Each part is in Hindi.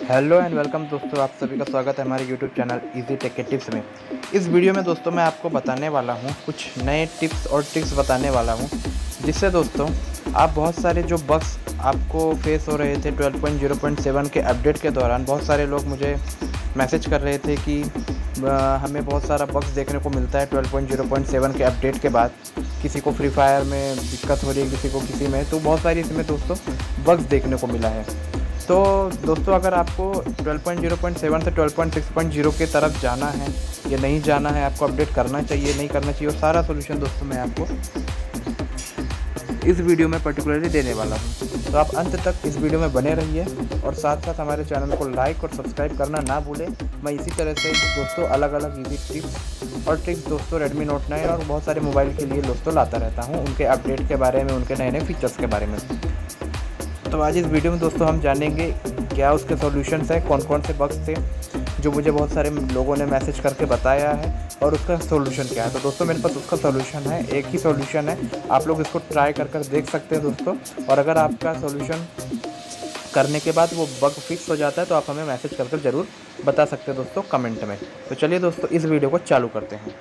हेलो एंड वेलकम दोस्तों, आप सभी का स्वागत है हमारे यूट्यूब चैनल इजी टेक के टिप्स में। इस वीडियो में दोस्तों मैं आपको बताने वाला हूँ, कुछ नए टिप्स और ट्रिक्स बताने वाला हूँ, जिससे दोस्तों आप बहुत सारे जो बग्स आपको फेस हो रहे थे 12.0.7 के अपडेट के दौरान। बहुत सारे लोग मुझे मैसेज कर रहे थे कि हमें बहुत सारा बग्स देखने को मिलता है 12.0.7 के अपडेट के बाद। किसी को फ्री फायर में दिक्कत हो रही है, किसी को किसी में, तो बहुत सारी इसमें दोस्तों बग्स देखने को मिला है। तो दोस्तों अगर आपको 12.0.7 से 12.6.0 के तरफ जाना है या नहीं जाना है, आपको अपडेट करना चाहिए नहीं करना चाहिए, और सारा सोल्यूशन दोस्तों मैं आपको इस वीडियो में पर्टिकुलरली देने वाला हूँ। तो आप अंत तक इस वीडियो में बने रहिए और साथ साथ हमारे चैनल को लाइक और सब्सक्राइब करना ना भूलें। मैं इसी तरह से दोस्तों अलग अलग इजी टिप्स और ट्रिक्स दोस्तों Redmi Note 9 और बहुत सारे मोबाइल के लिए दोस्तों लाता रहता हूँ, उनके अपडेट के बारे में, उनके नए नए फीचर्स के बारे में। तो आज इस वीडियो में दोस्तों हम जानेंगे क्या उसके सॉल्यूशंस हैं, कौन कौन से बग्स थे जो मुझे बहुत सारे लोगों ने मैसेज करके बताया है, और उसका सॉल्यूशन क्या है। तो दोस्तों मेरे पास उसका सॉल्यूशन है, एक ही सॉल्यूशन है। आप लोग इसको ट्राई कर देख सकते हैं दोस्तों, और अगर आपका सॉल्यूशन करने के बाद वो बग फिक्स हो जाता है तो आप हमें मैसेज कर ज़रूर बता सकते हैं दोस्तों कमेंट में। तो चलिए दोस्तों इस वीडियो को चालू करते हैं।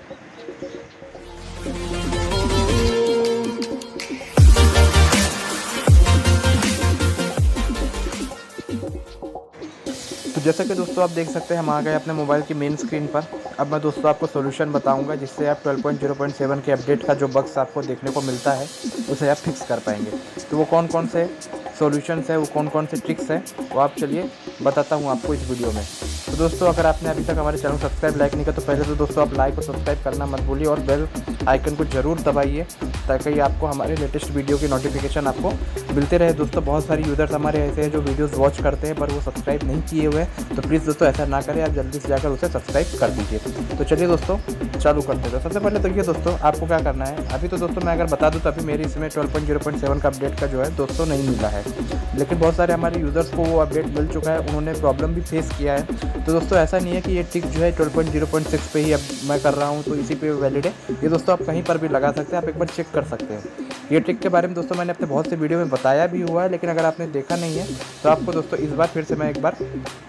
तो जैसा कि दोस्तों आप देख सकते हैं हम आ गए अपने मोबाइल की मेन स्क्रीन पर। अब मैं दोस्तों आपको सॉल्यूशन बताऊंगा जिससे आप 12.0.7 के अपडेट का जो बग्स आपको देखने को मिलता है उसे आप फिक्स कर पाएंगे। तो वो कौन कौन से सॉल्यूशंस है, वो कौन कौन से ट्रिक्स हैं, वो आप चलिए बताता हूँ आपको इस वीडियो में। तो दोस्तों अगर आपने अभी तक हमारे चैनल सब्सक्राइब लाइक नहीं किया तो पहले तो दोस्तों आप लाइक और सब्सक्राइब करना मत भूलिए, और बेल आइकन को ज़रूर दबाइए ताकि आपको हमारे लेटेस्ट वीडियो की नोटिफिकेशन आपको मिलते रहे। दोस्तों बहुत सारी यूज़र्स हमारे ऐसे हैं जो वीडियोस वॉच करते हैं पर वो सब्सक्राइब नहीं किए हुए हैं, तो प्लीज़ दोस्तों ऐसा ना करें, आप जल्दी से जाकर उसे सब्सक्राइब कर दीजिए। तो चलिए दोस्तों चालू करते हैं। तो सबसे पहले तो ये दोस्तों आपको क्या करना है, अभी तो दोस्तों मैं अगर बता दूँ तो अभी मेरी इसमें 12.0.7 का अपडेट का जो है दोस्तों नहीं मिला है, लेकिन बहुत सारे हमारे यूज़र्स को वो अपडेट मिल चुका है, उन्होंने प्रॉब्लम भी फेस किया है। तो दोस्तों ऐसा नहीं है कि ये ट्रिक जो है 12.0.6 पे ही अब मैं कर रहा हूँ तो इसी पे वैलिड है, ये दोस्तों आप कहीं पर भी लगा सकते हैं, आप एक बार चेक कर सकते हैं। ये ट्रिक के बारे में दोस्तों मैंने अपने बहुत से वीडियो में बताया भी हुआ है, लेकिन अगर आपने देखा नहीं है तो आपको दोस्तों इस बार फिर से मैं एक बार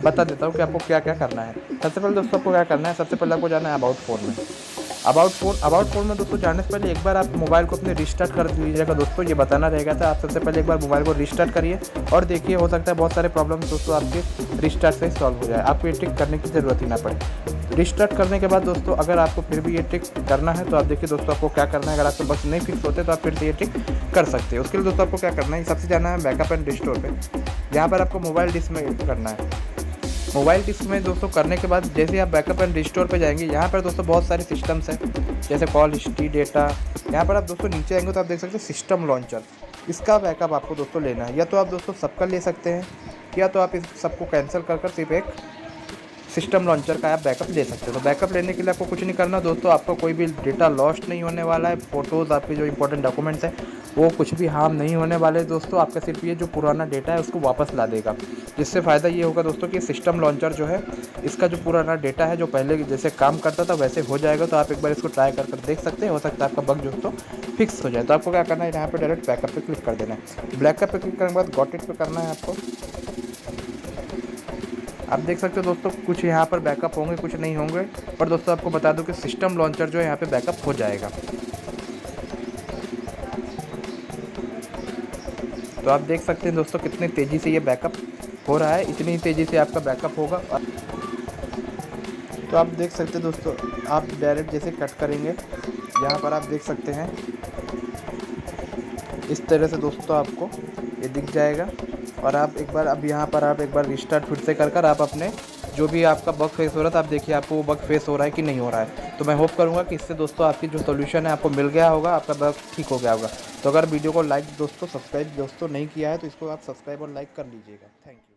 बता देता हूँ कि आपको क्या क्या करना है। सबसे पहले दोस्तों आपको क्या करना है, सबसे पहले आपको जाना है अबाउट फ़ोन में। अबाउट फ़ोन में दोस्तों जाने से पहले एक बार आप मोबाइल को अपने रिस्टार्ट कर लीजिएगा। दोस्तों ये बताना रहेगा था, आप सबसे पहले एक बार मोबाइल को रिस्टार्ट करिए और देखिए, हो सकता है बहुत सारे प्रॉब्लम्स दोस्तों आपके रिस्टार्ट से सॉल्व हो जाए, आपको ये ट्रिक करने की ज़रूरत ही ना पड़े। रिस्टार्ट करने के बाद दोस्तों अगर आपको फिर भी ये ट्रिक करना है तो आप देखिए दोस्तों आपको क्या करना है। अगर आपके बस नहीं फिक्स होते तो आप फिर से ये ट्रिक कर सकते हैं। उसके लिए दोस्तों आपको क्या करना है, सबसे जाना है बैकअप एंड रिस्टोर पे। यहाँ पर आपको मोबाइल डिस्क में करना है। मोबाइल डिस्क में दोस्तों करने के बाद जैसे आप बैकअप एंड रिस्टोर पे जाएंगे, यहाँ पर दोस्तों बहुत सारे सिस्टम्स हैं, जैसे कॉल हिस्ट्री, डेटा। यहाँ पर आप दोस्तों नीचे आएंगे तो आप देख सकते हैं सिस्टम लॉन्चर, इसका बैकअप आपको दोस्तों लेना है। या तो आप दोस्तों सबका ले सकते हैं, या तो आप इस सबको कैंसिल कर सिर्फ एक सिस्टम लॉन्चर का आप बैकअप ले सकते हो। तो बैकअप लेने के लिए आपको कुछ नहीं करना दोस्तों, आपको कोई भी डेटा लॉस्ट नहीं होने वाला है, फ़ोटोज़, आपके जो इंपॉर्टेंट डॉक्यूमेंट्स हैं वो कुछ भी हार्म नहीं होने वाले दोस्तों। आपका सिर्फ ये जो पुराना डेटा है उसको वापस ला देगा, जिससे फ़ायदा ये होगा दोस्तों कि सिस्टम लॉन्चर जो है इसका जो पुराना डेटा है जो पहले जैसे काम करता था वैसे हो जाएगा। तो आप एक बार इसको ट्राई कर देख सकते हैं, हो सकता है आपका बग दोस्तों फिक्स हो जाए। तो आपको क्या करना है, यहाँ पर डायरेक्ट बैकअप पे क्लिक कर देना है। बैकअप पे क्लिक करने के बाद गॉट इट पे करना है आपको। आप देख सकते हो दोस्तों कुछ यहाँ पर बैकअप होंगे, कुछ नहीं होंगे, पर दोस्तों आपको बता दूं कि सिस्टम लॉन्चर जो है यहाँ पे बैकअप हो जाएगा। तो आप देख सकते हैं दोस्तों कितनी तेज़ी से ये बैकअप हो रहा है, इतनी तेज़ी से आपका बैकअप होगा। तो आप देख सकते हैं दोस्तों, आप डायरेक्ट जैसे कट करेंगे यहाँ पर आप देख सकते हैं इस तरह से दोस्तों आपको ये दिख जाएगा। और आप एक बार अब यहाँ पर आप एक बार रिस्टार्ट फिर से कर आप अपने जो भी आपका बग फेस हो रहा था, आप देखिए आपको वो बग फेस हो रहा है कि नहीं हो रहा है। तो मैं होप करूँगा कि इससे दोस्तों आपकी जो सॉल्यूशन है आपको मिल गया होगा, आपका बग ठीक हो गया होगा। तो अगर वीडियो को लाइक दोस्तों सब्सक्राइब दोस्तों नहीं किया है तो इसको आप सब्सक्राइब और लाइक कर लीजिएगा। Thank you.